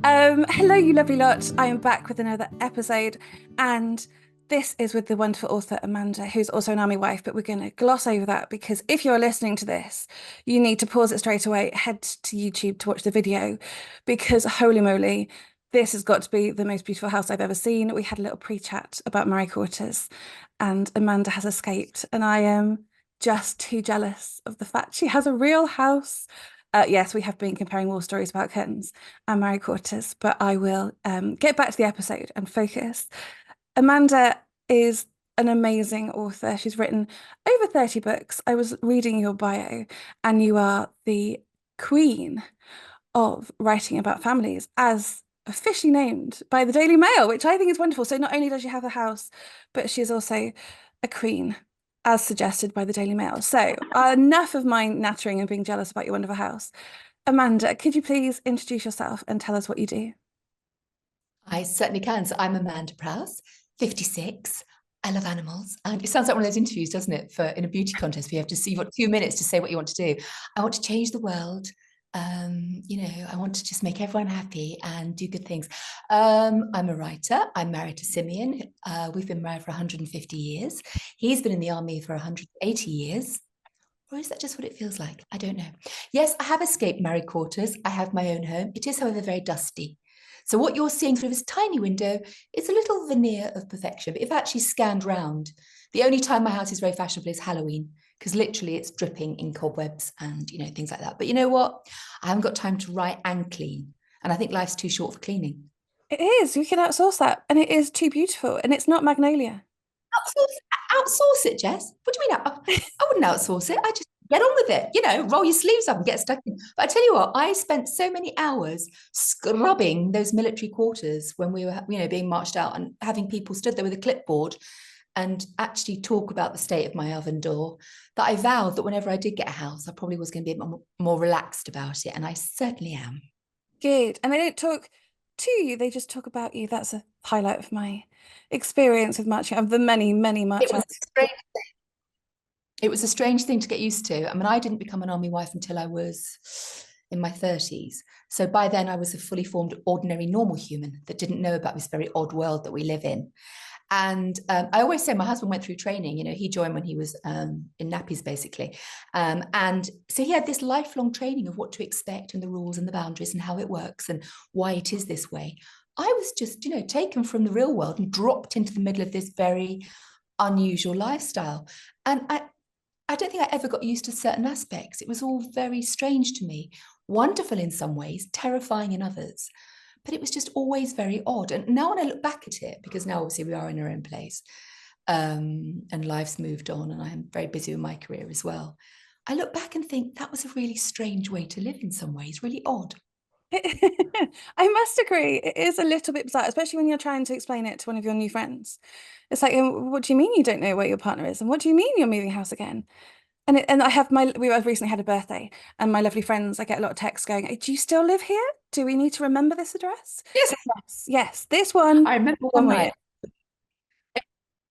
Hello, you lovely lot. I am back with another episode, and this is with the wonderful author Amanda, who's also an army wife. But we're going to gloss over that because if you're listening to this, you need to pause it straight away, head to YouTube to watch the video, because holy moly, this has got to be the most beautiful house I've ever seen. We had a little pre-chat about Murray Quarters, and Amanda has escaped, and I am just too jealous of the fact she has a real house. Yes, we have been comparing war stories about curtains and Murray Quarters, but I will get back to the episode and focus. Amanda is an amazing author. She's written over 30 books. I was reading your bio, and you are the queen of writing about families, as officially named by the Daily Mail, which I think is wonderful. So not only does she have a house, but she is also a queen, as suggested by the Daily Mail. So enough of my nattering and being jealous about your wonderful house. Amanda, could you please introduce yourself and tell us what you do? I certainly can. So I'm Amanda Prowse, 56. I love animals. And it sounds like one of those interviews, doesn't it? For in a beauty contest, where you have to see, you've got 2 minutes to say what you want to do. I want to change the world. I want to just make everyone happy and do good things. I'm a writer. I'm married to Simeon. We've been married for 150 years. He's been in the army for 180 years. Or is that just what it feels like? I don't know. Yes, I have escaped Murray Quarters. I have my own home. It is, however, very dusty. So what you're seeing through this tiny window is a little veneer of perfection. But if I actually scanned round, the only time my house is very fashionable is Halloween, because literally it's dripping in cobwebs and things like that. But you know what? I haven't got time to write and clean. And I think life's too short for cleaning. It is. We can outsource that, and it is too beautiful, and it's not Magnolia. Outsource it, Jess. What do you mean? I wouldn't outsource it. I just get on with it. Roll your sleeves up and get stuck in. But I tell you what, I spent so many hours scrubbing those military quarters when we were, being marched out, and having people stood there with a clipboard and actually talk about the state of my oven door, that I vowed that whenever I did get a house, I probably was going to be more relaxed about it. And I certainly am. Good. And they don't talk to you, they just talk about you. That's a highlight of my experience with marching, of the many, many It march was out. strange. It was a strange thing to get used to. I mean, I didn't become an army wife until I was in my 30s. So by then I was a fully formed, ordinary, normal human that didn't know about this very odd world that we live in. And I always say my husband went through training. He joined when he was in nappies, basically. And so he had this lifelong training of what to expect and the rules and the boundaries and how it works and why it is this way. I was just, taken from the real world and dropped into the middle of this very unusual lifestyle. And I don't think I ever got used to certain aspects. It was all very strange to me, wonderful in some ways, terrifying in others. But it was just always very odd. And now when I look back at it, because now obviously we are in our own place, and life's moved on, and I'm very busy with my career as well, I look back and think that was a really strange way to live in some ways, really odd. I must agree, it is a little bit bizarre, especially when you're trying to explain it to one of your new friends. It's like, what do you mean you don't know where your partner is? And what do you mean you're moving house again? And I've recently had a birthday, and my lovely friends, I get a lot of texts going, "Hey, do you still live here? Do we need to remember this address?" Yes, So yes, this one, I remember one one way in. night.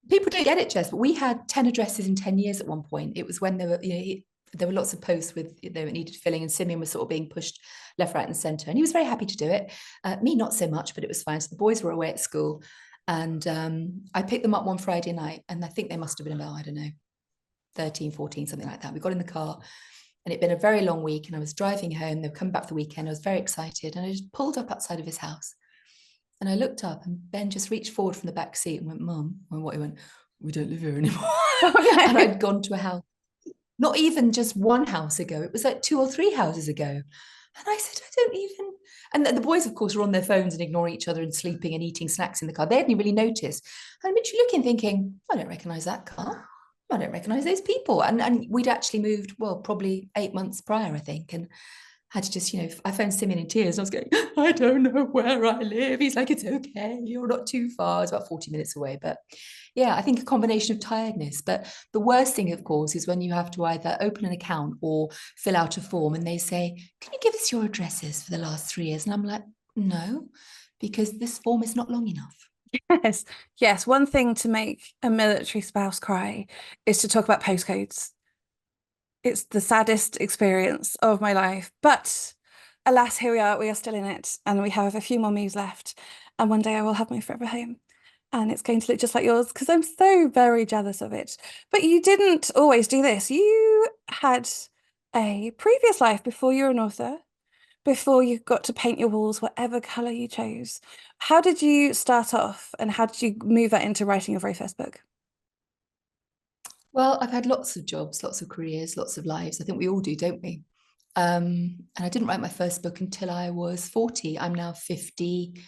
People don't get it, Jess, but we had 10 addresses in 10 years at one point. It was when there were lots of posts with that needed filling, and Simeon was sort of being pushed left, right, and centre. And he was very happy to do it. Me, not so much, but it was fine. So the boys were away at school, and I picked them up one Friday night, and I think they must have been about, I don't know, 13, 14, something like that. We got in the car, and it'd been a very long week, and I was driving home. They were coming back for the weekend. I was very excited, and I just pulled up outside of his house. And I looked up, and Ben just reached forward from the back seat and went, "Mum," and what he went, "We don't live here anymore." Oh, And no. I'd gone to a house, not even just one house ago, it was like 2 or 3 houses ago. And I said, "I don't even." And the boys, of course, were on their phones and ignoring each other and sleeping and eating snacks in the car. They hadn't really noticed. And I'm literally looking, thinking, I don't recognize that car. I don't recognize those people. And we'd actually moved, well, probably 8 months prior, I think. And had to just, I phoned Simeon in tears. And I was going, "I don't know where I live." He's like, "It's okay. You're not too far." It's about 40 minutes away. But yeah, I think a combination of tiredness. But the worst thing, of course, is when you have to either open an account or fill out a form and they say, "Can you give us your addresses for the last 3 years?" And I'm like, "No, because this form is not long enough." Yes, yes. One thing to make a military spouse cry is to talk about postcodes. It's the saddest experience of my life. But alas, here we are still in it, and we have a few more moves left. And one day I will have my forever home. And it's going to look just like yours because I'm so very jealous of it. But you didn't always do this. You had a previous life before you were an author, before you got to paint your walls whatever color you chose. How did you start off and how did you move that into writing your very first book? Well, I've had lots of jobs, lots of careers, lots of lives. I think we all do, don't we? And I didn't write my first book until I was 40. I'm now 50.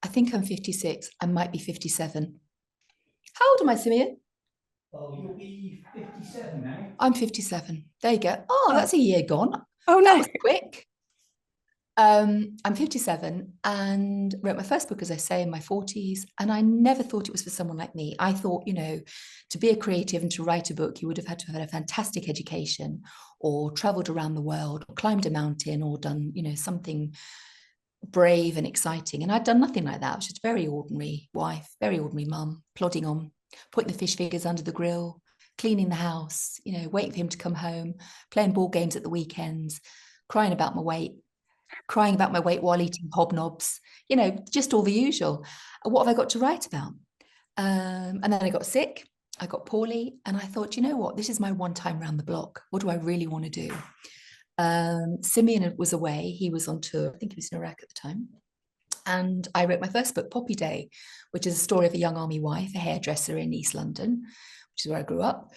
I think I'm 56. I might be 57. How old am I, Simeon? Well, you'll be 57 now. I'm 57. There you go. Oh, that's a year gone. Oh That no. was quick. I'm 57 and wrote my first book, as I say, in my 40s. And I never thought it was for someone like me. I thought, to be a creative and to write a book, you would have had to have had a fantastic education or traveled around the world or climbed a mountain or done, something brave and exciting. And I'd done nothing like that. I was just a very ordinary wife, very ordinary mum, plodding on, putting the fish fingers under the grill, cleaning the house, waiting for him to come home, playing board games at the weekends, crying about my weight while eating hobnobs, just all the usual. What have I got to write about? And then I got sick, I got poorly, and I thought, you know what, this is my one time round the block. What do I really want to do? Simeon was away, he was on tour, I think he was in Iraq at the time. And I wrote my first book, Poppy Day, which is a story of a young army wife, a hairdresser in East London, which is where I grew up,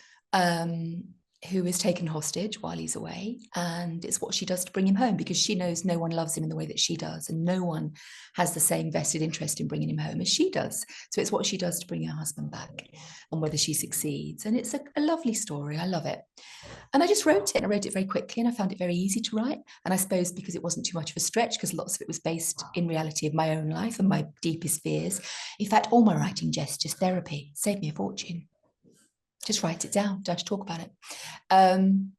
who is taken hostage while he's away. And it's what she does to bring him home because she knows no one loves him in the way that she does. And no one has the same vested interest in bringing him home as she does. So it's what she does to bring her husband back and whether she succeeds. And it's a lovely story. I love it. And I just wrote it, and I wrote it very quickly, and I found it very easy to write. And I suppose because it wasn't too much of a stretch, because lots of it was based in reality of my own life and my deepest fears. In fact, all my writing, Jess, just therapy, saved me a fortune. Just write it down, don't have to talk about it. And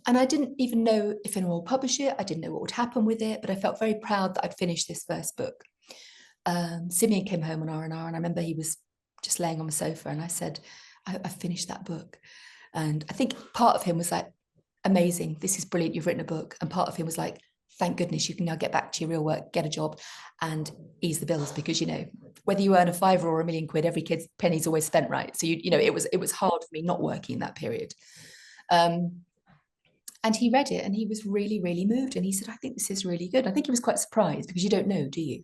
I didn't even know if anyone would publish it. I didn't know what would happen with it, but I felt very proud that I'd finished this first book. Simeon came home on R&R, and I remember he was just laying on the sofa, and I said, I finished that book. And I think part of him was like, amazing, this is brilliant, you've written a book. And part of him was like, thank goodness you can now get back to your real work, get a job and ease the bills, because whether you earn a fiver or £1,000,000, every kid's penny's always spent, right? So it was hard for me not working in that period. And he read it and he was really, really moved. And he said, I think this is really good. I think he was quite surprised, because you don't know, do you?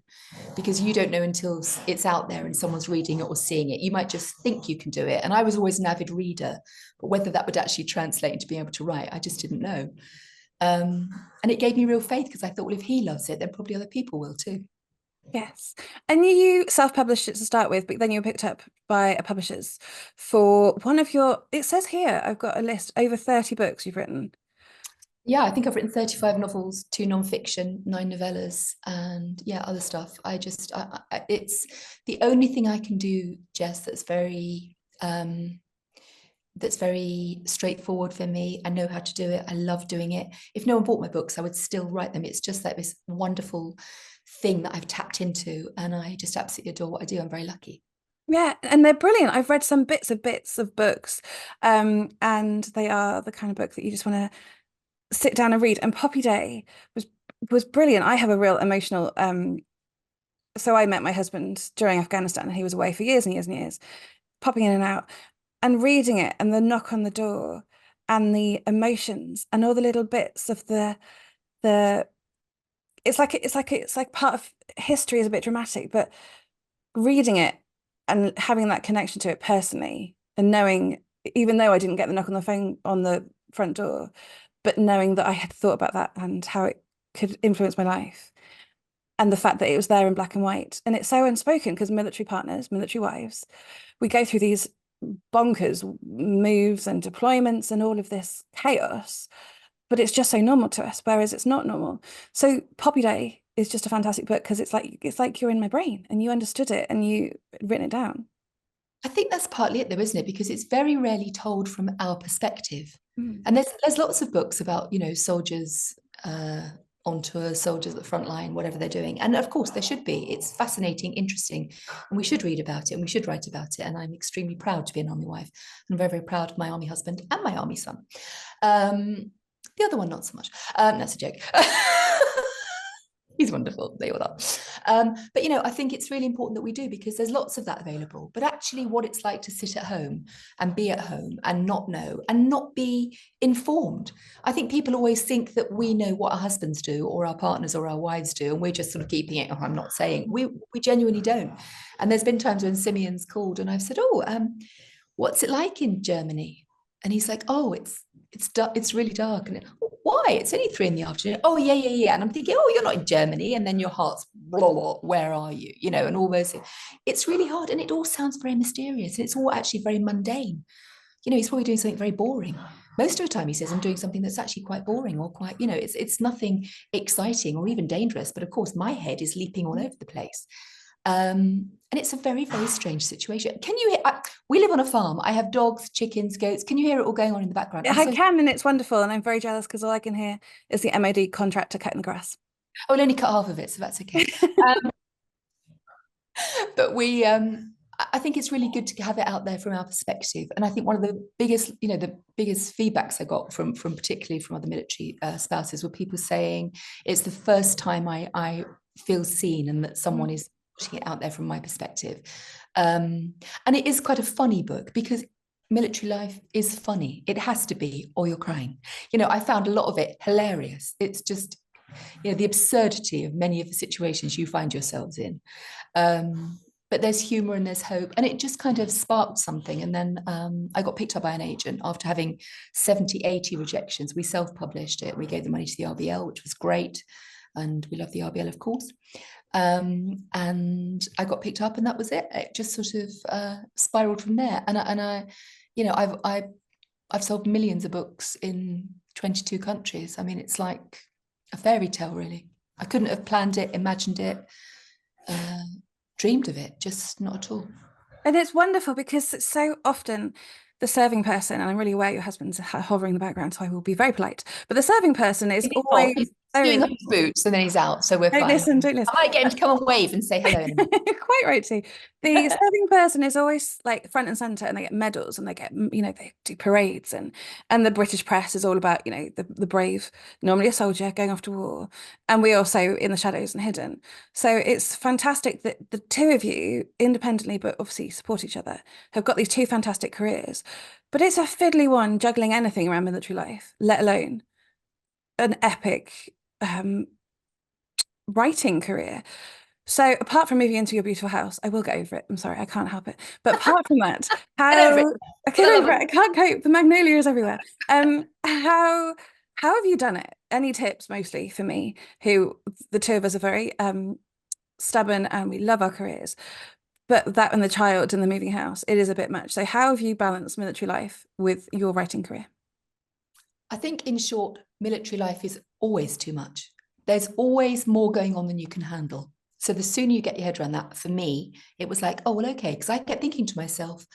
Because you don't know until it's out there and someone's reading it or seeing it. You might just think you can do it. And I was always an avid reader, but whether that would actually translate into being able to write, I just didn't know. And it gave me real faith, because I thought, well, if he loves it, then probably other people will too. Yes. And you self-published it to start with, but then you were picked up by a publisher's for one of your, it says here, I've got a list, over 30 books you've written. Yeah, I think I've written 35 novels, 2 nonfiction, 9 novellas, and other stuff. It's the only thing I can do, Jess, that's very straightforward for me. I know how to do it. I love doing it. If no one bought my books, I would still write them. It's just like this wonderful thing that I've tapped into, and I just absolutely adore what I do. I'm very lucky. Yeah, and they're brilliant. I've read some bits of books, and they are the kind of book that you just want to sit down and read. And Poppy Day was brilliant. I have a real emotional so I met my husband during Afghanistan, and he was away for years and years and years, popping in and out, and reading it, and the knock on the door, and the emotions, and all the little bits of the it's like part of history is a bit dramatic, but reading it and having that connection to it personally, and knowing, even though I didn't get the knock on the phone on the front door, but knowing that I had thought about that and how it could influence my life, and the fact that it was there in black and white. And it's so unspoken because military partners, military wives, we go through these bonkers moves and deployments and all of this chaos, but it's just so normal to us, whereas it's not normal. So Poppy Day is just a fantastic book because it's like you're in my brain and you understood it and you written it down. I think that's partly it though, isn't it? Because it's very rarely told from our perspective. Mm. And there's lots of books about, soldiers on tour, soldiers at the front line, whatever they're doing. And of course there should be. It's fascinating, interesting, and we should read about it and we should write about it. And I'm extremely proud to be an army wife. I'm very, very proud of my army husband and my army son. The other one, not so much. That's a joke. He's wonderful. They all are. But, you know, I think it's really important that we do, because there's lots of that available. But actually what it's like to sit at home and be at home and not know and not be informed. I think people always think that we know what our husbands do or our partners or our wives do, and we're just sort of keeping it. Oh, I'm not saying. We genuinely don't. And there's been times when Simeon's called and I've said, what's it like in Germany? And he's like, oh, it's really dark. And why? It's only 3 PM. Oh, yeah. And I'm thinking, oh, you're not in Germany. And then your heart's, blah, blah, where are you? You know, and all those things. It's really hard. And it all sounds very mysterious. And it's all actually very mundane. You know, he's probably doing something very boring. Most of the time he says, I'm doing something that's actually quite boring or quite, you know, it's nothing exciting or even dangerous. But of course, my head is leaping all over the place. And it's a very, very strange situation. Can you hear? We live on a farm. I have dogs, chickens, goats. Can you hear it all going on in the background? I can, and it's wonderful. And I'm very jealous because all I can hear is the MOD contractor cutting the grass. Oh, we'll only cut half of it, so that's okay. But I think it's really good to have it out there from our perspective. And I think one of the biggest, you know, the biggest feedbacks I got from particularly from other military spouses were people saying it's the first time I feel seen and that someone is putting it out there from my perspective. And it is quite a funny book because military life is funny. It has to be, or you're crying. You know, I found a lot of it hilarious. It's just, you know, the absurdity of many of the situations you find yourselves in. But there's humor and there's hope, and it just kind of sparked something. And then I got picked up by an agent after having 70, 80 rejections. We self-published it. We gave the money to the RBL, which was great. And we love the RBL, of course. And I got picked up, and that was it. It just sort of spiraled from there. And I, you know, I've sold millions of books in 22 countries. I mean, it's like a fairy tale, really. I couldn't have planned it, imagined it, dreamed of it, just not at all. And it's wonderful because it's so often the serving person, and I'm really aware your husband's hovering in the background, so I will be very polite, but the serving person is always doing up his boots and then he's out, so we're fine. Don't listen. I might get him to come and wave and say hello. Quite right too. The serving person is always like front and center, and they get medals and they get, you know, they do parades, and the British press is all about, you know, the brave, normally a soldier going off to war, and we also in the shadows and hidden. So it's fantastic that the two of you independently, but obviously support each other, have got these two fantastic careers. But it's a fiddly one juggling anything around military life, let alone an epic writing career. So apart from moving into your beautiful house, I will get over it. I'm sorry, I can't help it. But apart from that, I can't cope. The magnolias everywhere. How have you done it? Any tips, mostly for me, who the two of us are very stubborn and we love our careers. But that and the child and the moving house, it is a bit much. So how have you balanced military life with your writing career? I think, in short, military life is always too much. There's always more going on than you can handle. So the sooner you get your head around that, for me, it was like, oh, well, okay. Because I kept thinking to myself,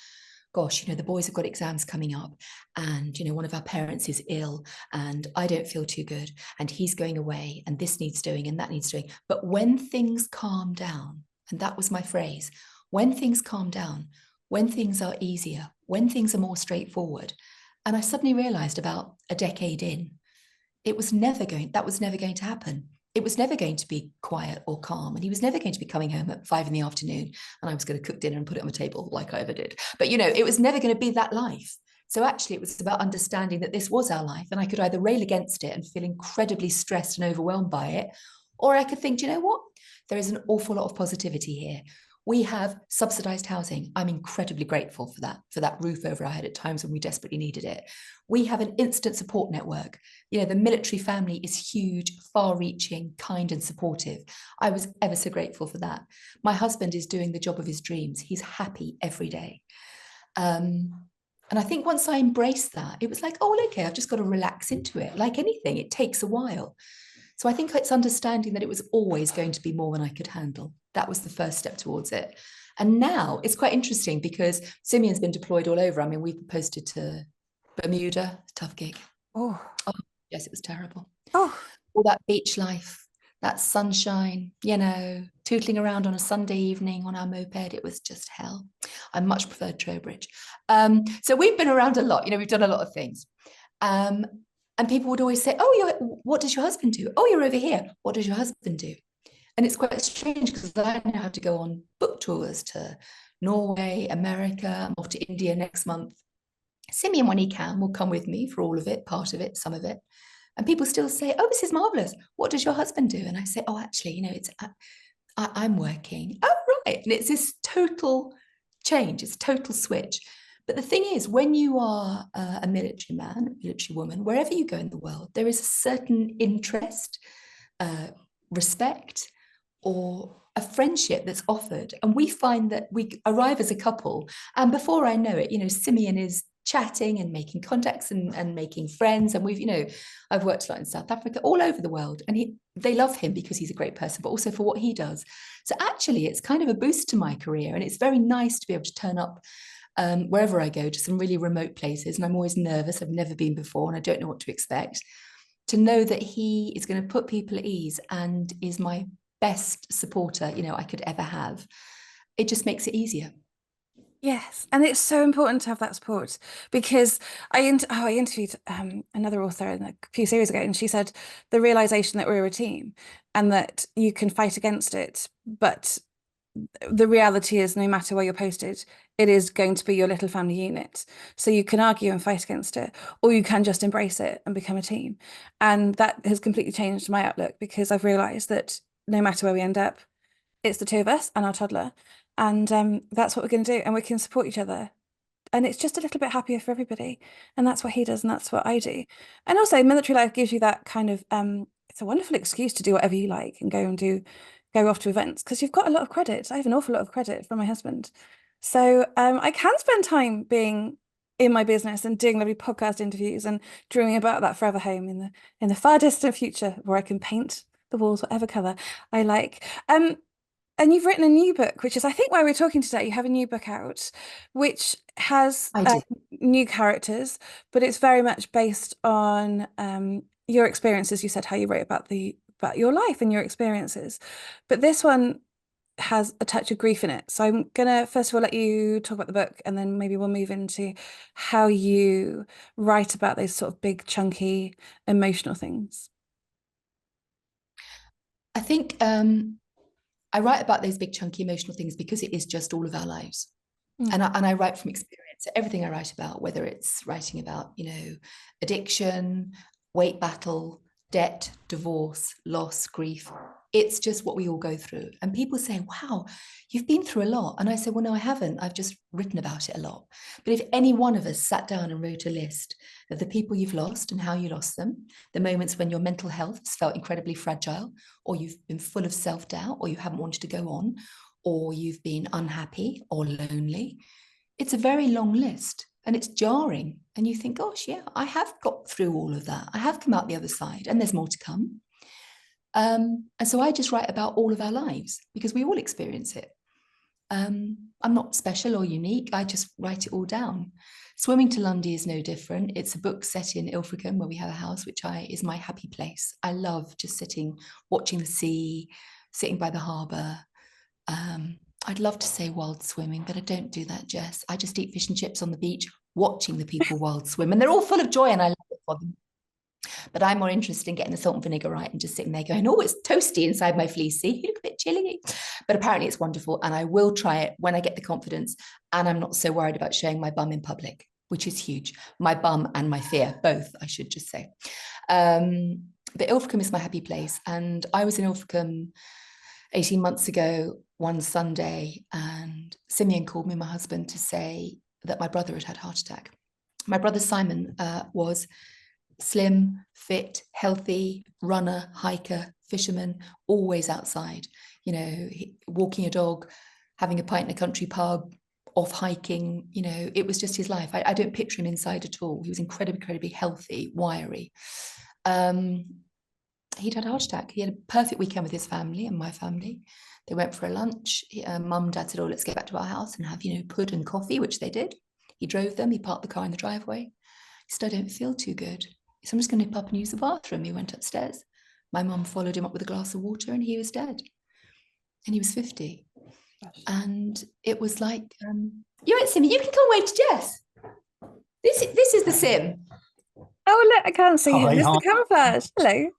gosh, you know, the boys have got exams coming up and, you know, one of our parents is ill and I don't feel too good and he's going away and this needs doing and that needs doing. But when things calm down, and that was my phrase, when things calm down, when things are easier, when things are more straightforward. And I suddenly realized about a decade in, that was never going to happen. It was never going to be quiet or calm. And he was never going to be coming home at 5 PM and I was going to cook dinner and put it on the table like I ever did. But, you know, it was never going to be that life. So actually, it was about understanding that this was our life. And I could either rail against it and feel incredibly stressed and overwhelmed by it, or I could think, do you know what? There is an awful lot of positivity here. We have subsidized housing. I'm incredibly grateful for that roof over our head at times when we desperately needed it. We have an instant support network. You know, the military family is huge, far-reaching, kind and supportive. I was ever so grateful for that. My husband is doing the job of his dreams. He's happy every day. And I think once I embraced that, it was like, oh, okay, I've just got to relax into it. Like anything, it takes a while. So I think it's understanding that it was always going to be more than I could handle. That was the first step towards it. And now it's quite interesting because Simeon's been deployed all over. I mean, we've posted to Bermuda, tough gig. Oh, yes, it was terrible. Oh, all that beach life, that sunshine, you know, tootling around on a Sunday evening on our moped. It was just hell. I much preferred Trowbridge. So we've been around a lot, you know, we've done a lot of things. And people would always say, oh, what does your husband do? Oh, you're over here. What does your husband do? And it's quite strange because I now have to go on book tours to Norway, America. I'm off to India next month. Simeon, when he can, will come with me for all of it, part of it, some of it. And people still say, "Oh, this is marvelous. What does your husband do?" And I say, "Oh, actually, it's I'm working." "Oh, right." And it's this total change. It's a total switch. But the thing is, when you are a military man, a military woman, wherever you go in the world, there is a certain interest, respect, or a friendship that's offered. And we find that we arrive as a couple, and before I know it, Simeon is chatting and making contacts and making friends. And I've worked a lot in South Africa, all over the world, and they love him because he's a great person, but also for what he does. So actually, it's kind of a boost to my career, and it's very nice to be able to turn up wherever I go, to some really remote places. And I'm always nervous. I've never been before, and I don't know what to expect. To know that he is going to put people at ease and is my best supporter, I could ever have, it just makes it easier. Yes, and it's so important to have that support, because I interviewed another author a few series ago, and she said the realization that we're a team and that you can fight against it, but the reality is no matter where you're posted, it is going to be your little family unit. So you can argue and fight against it, or you can just embrace it and become a team. And that has completely changed my outlook, because I've realized that no matter where we end up, it's the two of us and our toddler. And that's what we're going to do. And we can support each other. And it's just a little bit happier for everybody. And that's what he does, and that's what I do. And also, military life gives you that kind of, it's a wonderful excuse to do whatever you like and go off to events, because you've got a lot of credit. I have an awful lot of credit from my husband. So I can spend time being in my business and doing lovely podcast interviews and dreaming about that forever home in the far distant future, where I can paint the walls whatever color I like. And you've written a new book, which is, I think, why we're talking today. You have a new book out, which has I do. new characters, but it's very much based on your experiences. You said how you wrote about your life and your experiences, but this one has a touch of grief in it. So I'm gonna first of all let you talk about the book, and then maybe we'll move into how you write about those sort of big, chunky, emotional things. I think I write about those big, chunky, emotional things because it is just all of our lives. Mm. And I write from experience. So everything I write about, whether it's writing about, addiction, weight battle, debt, divorce, loss, grief, it's just what we all go through. And people say, "Wow, you've been through a lot." And I say, "Well, no, I haven't. I've just written about it a lot." But if any one of us sat down and wrote a list of the people you've lost and how you lost them, the moments when your mental health has felt incredibly fragile, or you've been full of self-doubt, or you haven't wanted to go on, or you've been unhappy or lonely, it's a very long list, and it's jarring. And you think, "Gosh, yeah, I have got through all of that. I have come out the other side, and there's more to come." And so I just write about all of our lives because we all experience it. I'm not special or unique. I just write it all down. Swimming to Lundy is no different. It's a book set in Ilfracombe, where we have a house, which is my happy place. I love just sitting, watching the sea, sitting by the harbour. I'd love to say wild swimming, but I don't do that, Jess. I just eat fish and chips on the beach, watching the people wild swim, and they're all full of joy, and I love it for them. But I'm more interested in getting the salt and vinegar right and just sitting there going, "Oh, it's toasty inside my fleecy. You look a bit chilly." But apparently it's wonderful, and I will try it when I get the confidence, and I'm not so worried about showing my bum in public, which is huge. My bum and my fear, both, I should just say. But Ilfracombe is my happy place, and I was in Ilfracombe 18 months ago one Sunday, and Simeon called me, my husband, to say that my brother had a heart attack. My brother Simon was slim, fit, healthy, runner, hiker, fisherman, always outside, walking a dog, having a pint in a country pub, off hiking, it was just his life. I don't picture him inside at all. He was incredibly, incredibly healthy, wiry. He'd had a heart attack. He had a perfect weekend with his family and my family. They went for a lunch. Mum and Dad said, "Oh, let's get back to our house and have, pud and coffee," which they did. He drove them. He parked the car in the driveway. He said, "I don't feel too good. So I'm just going to nip up and use the bathroom." He went upstairs. My mum followed him up with a glass of water, and he was dead. And he was 50. Gosh. And it was like, "You're right, Simmy, you can come wave to Jess. This is the Sim." Oh, look, I can't see him. Hi, It's hi. the camouflage. Hello.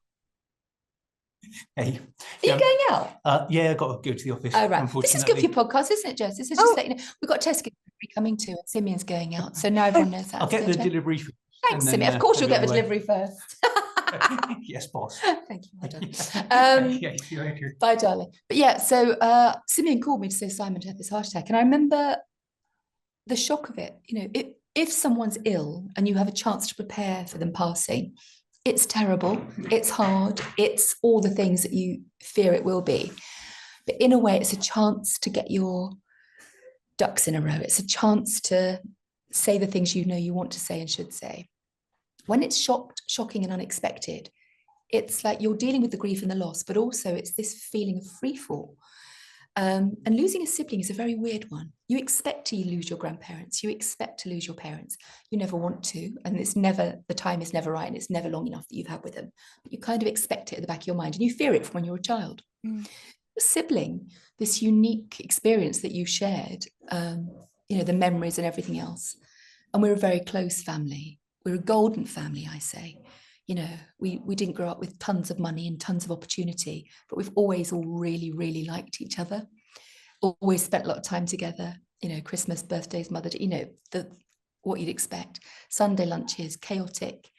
Hey, Are you going out? yeah, I've got to go to the office. Oh, right. This is good for Unfortunately. your podcast, isn't it, Jess? This is just letting you know. We've got Tesco coming too, and Simeon's going out. So now everyone knows that. I'll get the delivery. Thanks, Simeon. Of course, you'll get the delivery first. Yes, boss. Thank you, my darling. Bye, darling. But yeah, so Simeon called me to say Simon had this heart attack, and I remember the shock of it. You know, if someone's ill and you have a chance to prepare for them passing, it's terrible, it's hard, it's all the things that you fear it will be. But in a way, it's a chance to get your ducks in a row. It's a chance to say the things you know you want to say and should say. When it's shocking and unexpected, it's like you're dealing with the grief and the loss, but also it's this feeling of free fall. And losing a sibling is a very weird one. You expect to lose your grandparents. You expect to lose your parents. You never want to, and the time is never right, and it's never long enough that you've had with them. But you kind of expect it at the back of your mind, and you fear it from when you're a child. A sibling, this unique experience that you shared, the memories and everything else. And we're a very close family. We're a golden family, I say. We didn't grow up with tons of money and tons of opportunity, but we've always all really, really liked each other. Always spent a lot of time together. Christmas, birthdays, Mother's Day, what you'd expect. Sunday lunches, chaotic,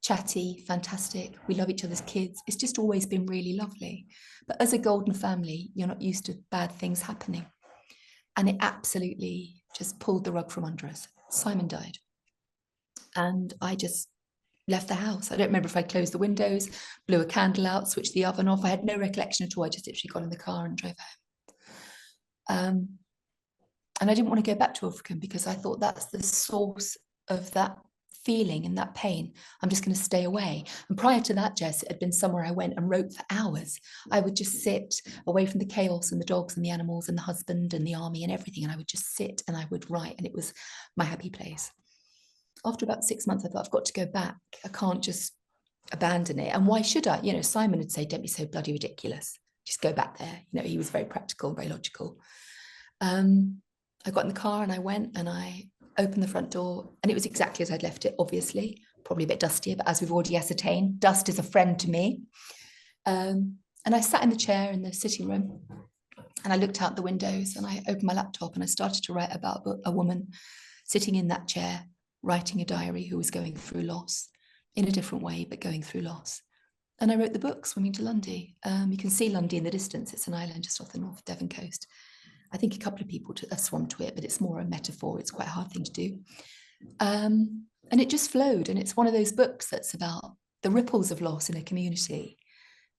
chatty, fantastic. We love each other's kids. It's just always been really lovely. But as a golden family, you're not used to bad things happening. And it absolutely just pulled the rug from under us. Simon died. And I just left the house. I don't remember if I closed the windows, blew a candle out, switched the oven off. I had no recollection at all. I just literally got in the car and drove home. And I didn't want to go back to Ilfracombe because I thought that's the source of that feeling and that pain. I'm just going to stay away. And prior to that, Jess, it had been somewhere I went and wrote for hours. I would just sit away from the chaos and the dogs and the animals and the husband and the army and everything. And I would just sit and I would write. And it was my happy place. After about 6 months, I thought, I've got to go back. I can't just abandon it. And why should I? Simon would say, don't be so bloody ridiculous. Just go back there. He was very practical, very logical. I got in the car and I went and I opened the front door and it was exactly as I'd left it, obviously, probably a bit dustier, but as we've already ascertained, dust is a friend to me. And I sat in the chair in the sitting room and I looked out the windows and I opened my laptop and I started to write about a woman sitting in that chair, writing a diary, who was going through loss in a different way, but going through loss. And I wrote the book, Swimming to Lundy. You can see Lundy in the distance. It's an island just off the North Devon coast. I think a couple of people have swum to it, but it's more a metaphor. It's quite a hard thing to do. And it just flowed. And it's one of those books that's about the ripples of loss in a community,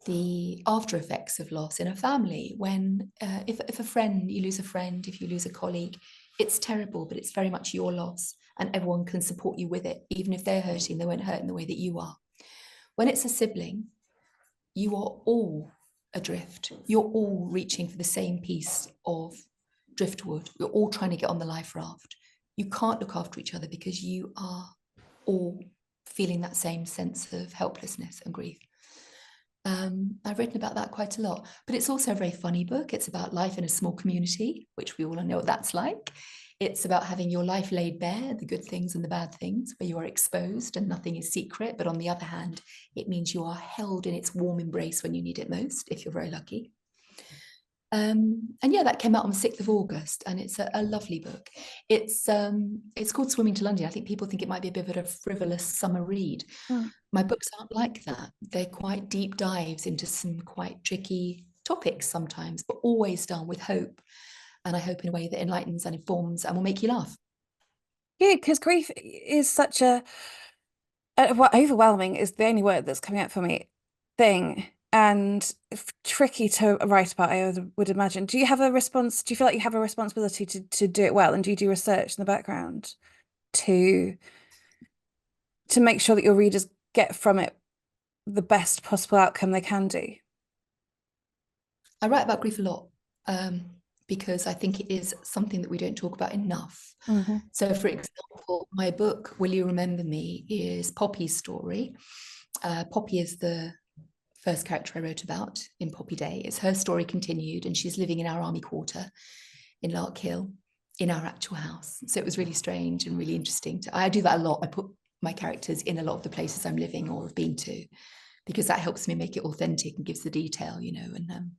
the after effects of loss in a family. When, if a friend, you lose a friend, if you lose a colleague, it's terrible, but it's very much your loss. And everyone can support you with it. Even if they're hurting, they won't hurt in the way that you are. When it's a sibling, you are all adrift. You're all reaching for the same piece of driftwood. You're all trying to get on the life raft. You can't look after each other because you are all feeling that same sense of helplessness and grief. I've written about that quite a lot, but it's also a very funny book. It's about life in a small community, which we all know what that's like. It's about having your life laid bare, the good things and the bad things, where you are exposed and nothing is secret. But on the other hand, it means you are held in its warm embrace when you need it most, if you're very lucky. And yeah, that came out on the 6th of August, and it's a lovely book. It's called Swimming to Lundy. I think people think it might be a bit of a frivolous summer read. My books aren't like that. They're quite deep dives into some quite tricky topics sometimes, but always done with hope. And I hope in a way that enlightens and informs and will make you laugh. Yeah, because grief is such well, overwhelming is the only word that's coming out for me, thing, and tricky to write about, I would imagine. Do you have a response? Do you feel like you have a responsibility to do it well? And do you do research in the background to make sure that your readers get from it the best possible outcome they can do? I write about grief a lot. Because I think it is something that we don't talk about enough. So, for example, my book, Will You Remember Me, is Poppy's story. Poppy is the first character I wrote about in Poppy Day. It's her story continued, and she's living in our army quarter in Larkhill, in our actual house. So it was really strange and really interesting. I do that a lot. I put my characters in a lot of the places I'm living or have been to, because that helps me make it authentic and gives the detail, and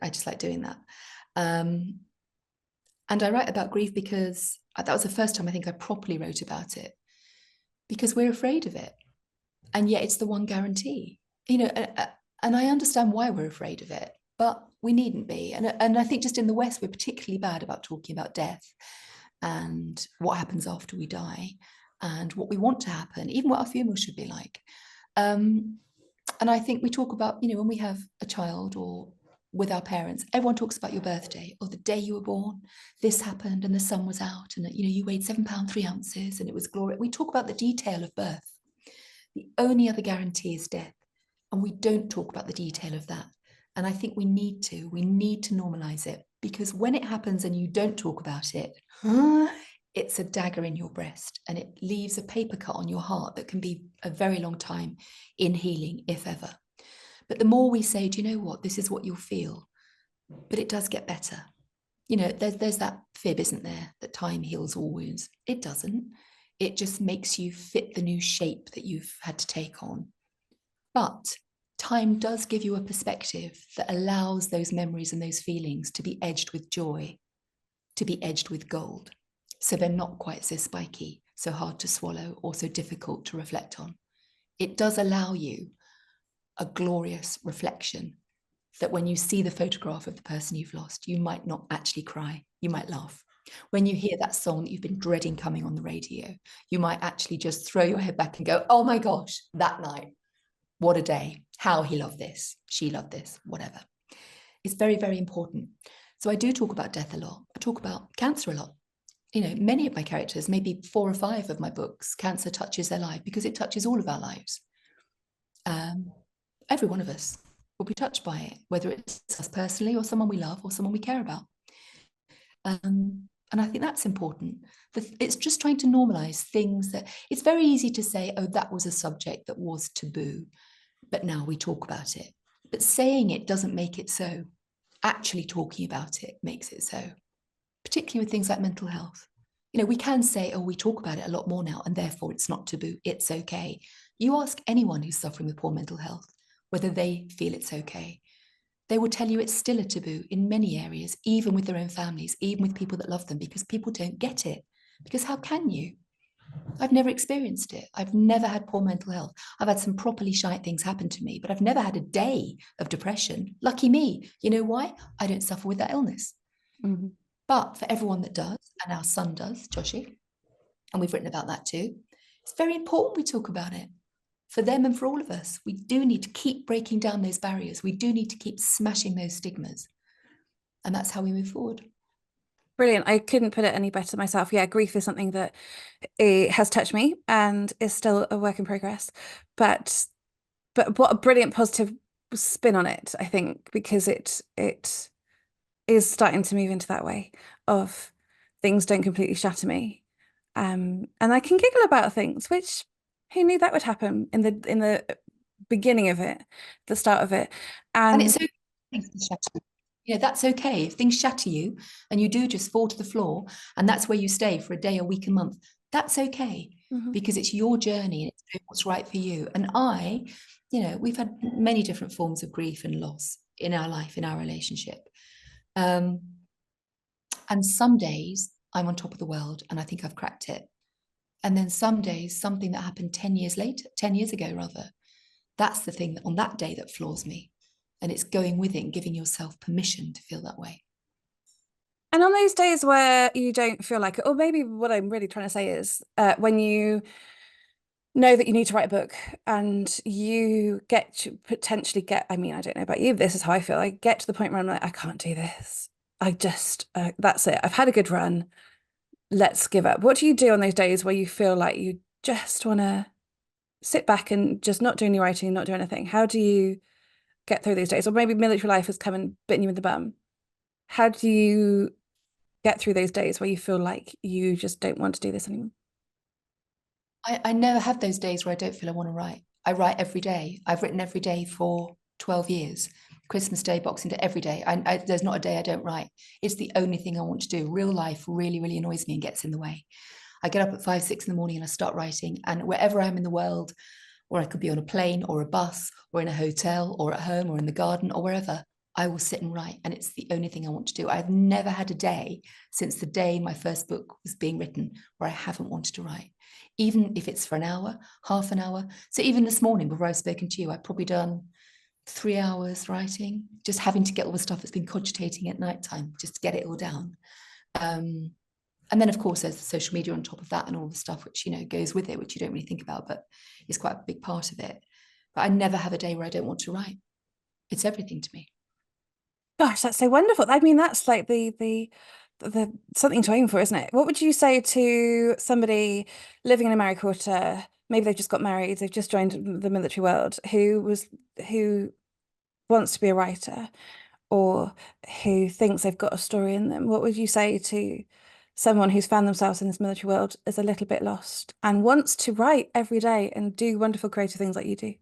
I just like doing that. And I write about grief because that was the first time I think I properly wrote about it, because we're afraid of it. And yet it's the one guarantee, and I understand why we're afraid of it, but we needn't be. And I think just in the West, we're particularly bad about talking about death and what happens after we die and what we want to happen, even what our funeral should be like. And I think we talk about, when we have a child or with our parents, everyone talks about your birthday or the day you were born. This happened and the sun was out and, you weighed 7 pounds 3 ounces and it was glorious. We talk about the detail of birth. The only other guarantee is death. And we don't talk about the detail of that. And I think we need to normalize it, because when it happens and you don't talk about it, it's a dagger in your breast and it leaves a paper cut on your heart that can be a very long time in healing, if ever. But the more we say, do you know what, this is what you'll feel, but it does get better. There's that fib, isn't there, that time heals all wounds. It doesn't. It just makes you fit the new shape that you've had to take on. But time does give you a perspective that allows those memories and those feelings to be edged with joy, to be edged with gold. So they're not quite so spiky, so hard to swallow, or so difficult to reflect on. It does allow you a glorious reflection that when you see the photograph of the person you've lost, you might not actually cry, you might laugh. When you hear that song that you've been dreading coming on the radio, you might actually just throw your head back and go, oh my gosh, that night, what a day, how he loved this, she loved this, whatever. It's very, very important. So I do talk about death a lot. I talk about cancer a lot. Many of my characters, maybe 4 or 5 of my books, cancer touches their life because it touches all of our lives. Every one of us will be touched by it, whether it's us personally or someone we love or someone we care about. And I think that's important. It's just trying to normalize things that it's very easy to say, oh, that was a subject that was taboo, but now we talk about it. But saying it doesn't make it so. Actually talking about it makes it so, particularly with things like mental health. We can say, oh, we talk about it a lot more now, and therefore it's not taboo. It's okay. You ask anyone who's suffering with poor mental health whether they feel it's okay. They will tell you it's still a taboo in many areas, even with their own families, even with people that love them, because people don't get it. Because how can you? I've never experienced it. I've never had poor mental health. I've had some properly shite things happen to me, but I've never had a day of depression. Lucky me. You know why? I don't suffer with that illness. Mm-hmm. But for everyone that does, and our son does, Joshi, and we've written about that too, it's very important we talk about it. For them and for all of us, we do need to keep breaking down those barriers. We do need to keep smashing those stigmas. And that's how we move forward. Brilliant. I couldn't put it any better myself. Yeah, grief is something that it has touched me and is still a work in progress. But what a brilliant positive spin on it, I think, because it is starting to move into that way of things don't completely shatter me. And I can giggle about things, which who knew that would happen in the beginning of it, the start of it. And it's okay if things shatter you. That's okay. If things shatter you and you do just fall to the floor and that's where you stay for a day, a week, a month, that's okay. Mm-hmm. Because it's your journey and it's doing what's right for you. And we've had many different forms of grief and loss in our life, in our relationship. And some days I'm on top of the world and I think I've cracked it. And then some days, something that happened 10 years ago, that's the thing on that day that floors me. And it's going with it and giving yourself permission to feel that way. And on those days where you don't feel like it, or maybe what I'm really trying to say is when you know that you need to write a book and you potentially get, I don't know about you, this is how I feel. I get to the point where I'm like, I can't do this. I just, that's it. I've had a good run. Let's give up. What do you do on those days where you feel like you just want to sit back and just not do any writing, not do anything? How do you get through these days? Or maybe military life has come and bitten you in the bum. How do you get through those days where you feel like you just don't want to do this anymore? I never have those days where I don't feel I want to write. I write every day. I've written every day for 12 years. Christmas Day, Boxing Day, every day. There's not a day I don't write. It's the only thing I want to do. Real life really, really annoys me and gets in the way. I get up at 5, 6 in the morning and I start writing. And wherever I am in the world, or I could be on a plane or a bus or in a hotel or at home or in the garden or wherever. I will sit and write, and it's the only thing I want to do. I've never had a day since the day my first book was being written where I haven't wanted to write, even if it's for an hour, half an hour. So even this morning before I've spoken to you, I've probably done 3 hours writing, just having to get all the stuff that's been cogitating at nighttime, just to get it all down. And then, of course, there's the social media on top of that and all the stuff which, you know, goes with it, which you don't really think about, but is quite a big part of it. But I never have a day where I don't want to write. It's everything to me. Gosh, that's so wonderful. I mean, that's like the something to aim for, isn't it? What would you say to somebody living in America, or to maybe they've just got married, they've just joined the military world, who wants to be a writer, or who thinks they've got a story in them? What would you say to someone who's found themselves in this military world, is a little bit lost and wants to write every day and do wonderful creative things like you do?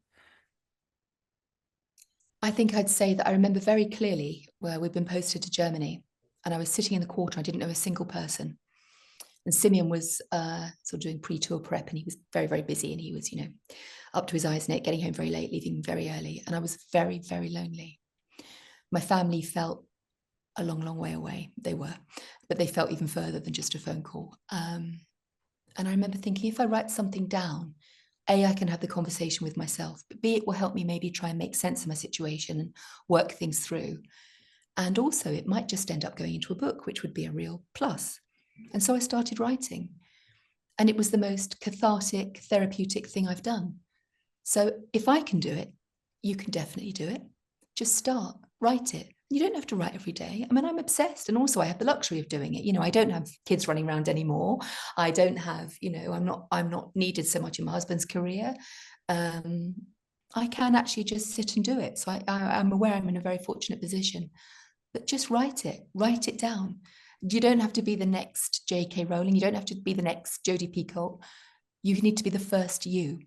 I think I'd say that I remember very clearly where we'd been posted to Germany, and I was sitting in the quarter. I didn't know a single person. And Simeon was sort of doing pre-tour prep, and he was very, very busy, and he was, you know, up to his eyes in it, getting home very late, leaving very early. And I was very, very lonely. My family felt a long, long way away. They were, but they felt even further than just a phone call. And I remember thinking, if I write something down, A, I can have the conversation with myself, but B, it will help me maybe try and make sense of my situation and work things through. And also, it might just end up going into a book, which would be a real plus. And so I started writing. And it was the most cathartic, therapeutic thing I've done. So if I can do it, you can definitely do it. Just start, write it. You don't have to write every day. I mean, I'm obsessed. And also I have the luxury of doing it. You know, I don't have kids running around anymore. I don't have, you know, I'm not needed so much in my husband's career. I can actually just sit and do it. So I'm aware I'm in a very fortunate position. But just write it down. You don't have to be the next J.K. Rowling. You don't have to be the next Jodie Picoult. You need to be the first you.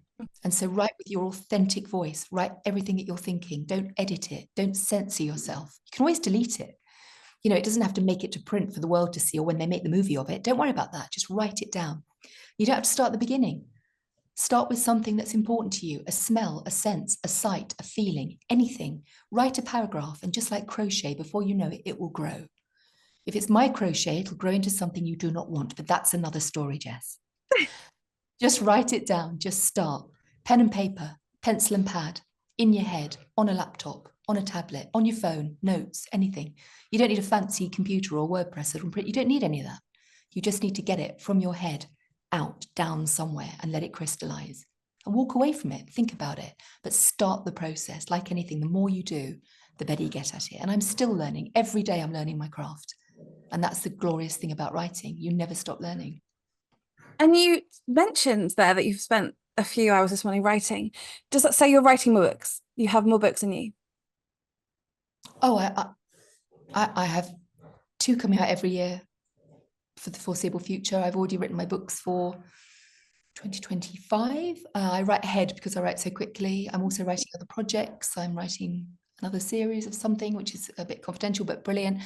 And so write with your authentic voice, write everything that you're thinking. Don't edit it. Don't censor yourself. You can always delete it. You know, it doesn't have to make it to print for the world to see, or when they make the movie of it. Don't worry about that. Just write it down. You don't have to start at the beginning. Start with something that's important to you, a smell, a sense, a sight, a feeling, anything. Write a paragraph, and just like crochet, before you know it, it will grow. If it's my crochet, it'll grow into something you do not want, but that's another story, Jess. Just write it down, just start. Pen and paper, pencil and pad, in your head, on a laptop, on a tablet, on your phone, notes, anything. You don't need a fancy computer or word processor. You don't need any of that. You just need to get it from your head out, down somewhere, and let it crystallize. And walk away from it, think about it, but start the process. Like anything, the more you do, the better you get at it. And I'm still learning. Every day I'm learning my craft. And that's the glorious thing about writing. You never stop learning. And you mentioned there that you've spent a few hours this morning writing. Does that say you're writing more books? You have more books than you? Oh, I have 2 coming out every year for the foreseeable future. I've already written my books for 2025. I write ahead because I write so quickly. I'm also writing other projects. I'm writing another series of something which is a bit confidential but brilliant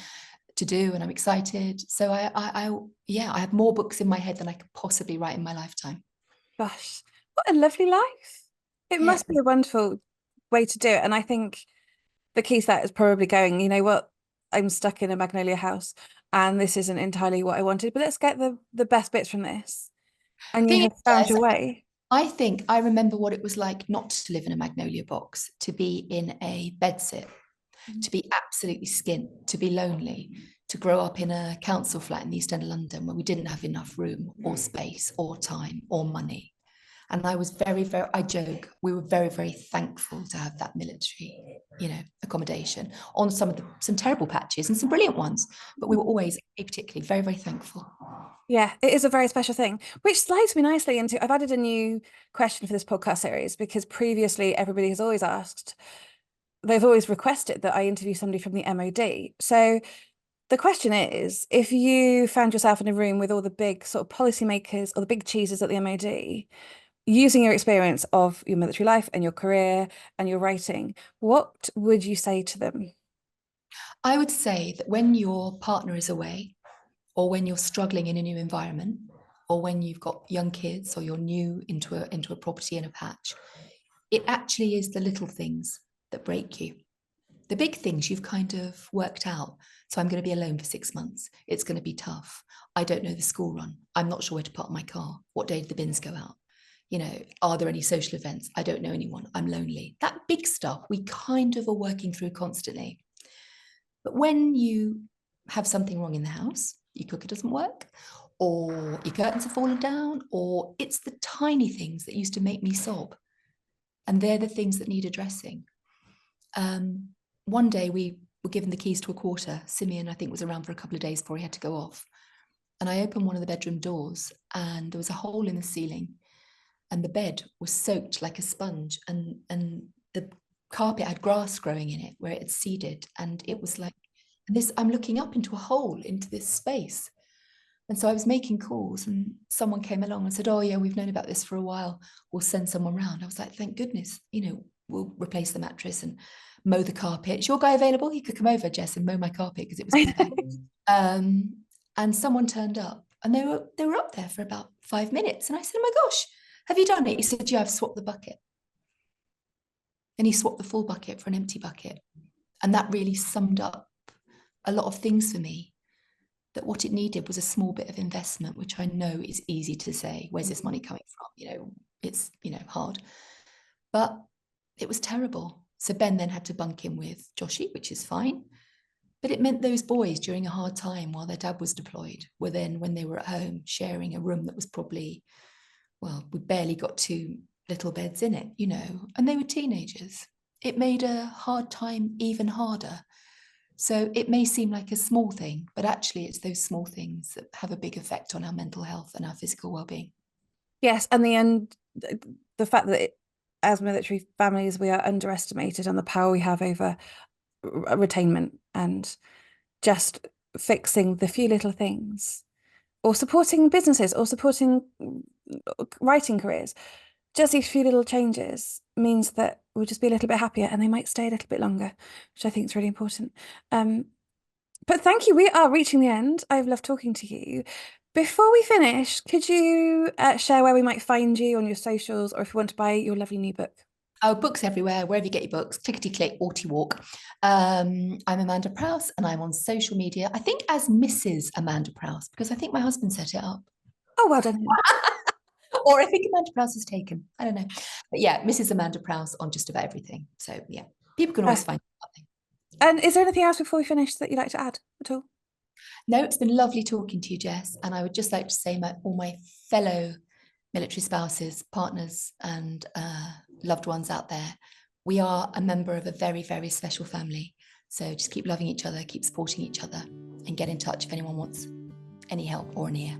to do, and I'm excited. So I have more books in my head than I could possibly write in my lifetime. Gosh, what a lovely life. It Yeah. must be a wonderful way to do it. And I think the key to that is probably going, you know what, I'm stuck in a magnolia house and this isn't entirely what I wanted, but let's get the best bits from this. And you Thing have is, found Jess, your way. I think I remember what it was like not to live in a magnolia box, to be in a bedsit, to be absolutely skint, to be lonely, to grow up in a council flat in the East End of London where we didn't have enough room or space or time or money. And I was I joke, we were very, very thankful to have that military, you know, accommodation on some terrible patches and some brilliant ones, but we were always particularly very, very thankful. Yeah, it is a very special thing, which slides me nicely into, I've added a new question for this podcast series because previously everybody has always asked, they've always requested that I interview somebody from the MOD. So the question is, if you found yourself in a room with all the big sort of policymakers or the big cheeses at the MOD, using your experience of your military life and your career and your writing, what would you say to them? I would say that when your partner is away, or when you're struggling in a new environment, or when you've got young kids, or you're new into a property in a patch, it actually is the little things that break you. The big things you've kind of worked out. So I'm going to be alone for 6 months. It's going to be tough. I don't know the school run. I'm not sure where to park my car. What day did the bins go out? You know, are there any social events? I don't know anyone. I'm lonely. That big stuff we kind of are working through constantly. But when you have something wrong in the house, your cooker doesn't work, or your curtains have fallen down, or it's the tiny things that used to make me sob. And they're the things that need addressing. One day we were given the keys to a quarter. Simeon, I think, was around for a couple of days before he had to go off. And I opened one of the bedroom doors and there was a hole in the ceiling and the bed was soaked like a sponge, and the carpet had grass growing in it where it had seeded. And it was like this, I'm looking up into a hole into this space. And so I was making calls and someone came along and said, oh yeah, we've known about this for a while. We'll send someone round. I was like, thank goodness, you know, we'll replace the mattress and mow the carpet. Is your guy available? He could come over, Jess, and mow my carpet because it was bad. And someone turned up and they were up there for about 5 minutes. And I said, oh my gosh, have you done it? He said, yeah, I've swapped the bucket. And he swapped the full bucket for an empty bucket. And that really summed up a lot of things for me, that what it needed was a small bit of investment, which I know is easy to say, where's this money coming from? You know, it's, you know, hard, but it was terrible. So Ben then had to bunk in with Joshy, which is fine. But it meant those boys during a hard time while their dad was deployed were then, when they were at home, sharing a room that was probably, well, we barely got 2 little beds in it, you know, and they were teenagers. It made a hard time even harder. So it may seem like a small thing, but actually it's those small things that have a big effect on our mental health and our physical well-being. Yes, and the fact that as military families, we are underestimated on the power we have over retainment and just fixing the few little things, or supporting businesses, or supporting writing careers. Just these few little changes means that we'll just be a little bit happier and they might stay a little bit longer, which I think is really important. But thank you. We are reaching the end. I've loved talking to you. Before we finish, could you share where we might find you on your socials, or if you want to buy your lovely new book? Oh, books everywhere, wherever you get your books, clickety-click, walk. I'm Amanda Prowse and I'm on social media, I think as Mrs. Amanda Prowse, because I think my husband set it up. Oh, well done. Or I think Amanda Prowse is taken. I don't know. But yeah, Mrs. Amanda Prowse on just about everything. So yeah, people can always find something. And is there anything else before we finish that you'd like to add at all? No, it's been lovely talking to you, Jess. And I would just like to say all my fellow military spouses, partners, and loved ones out there, we are a member of a very, very special family. So just keep loving each other, keep supporting each other, and get in touch if anyone wants any help or an ear.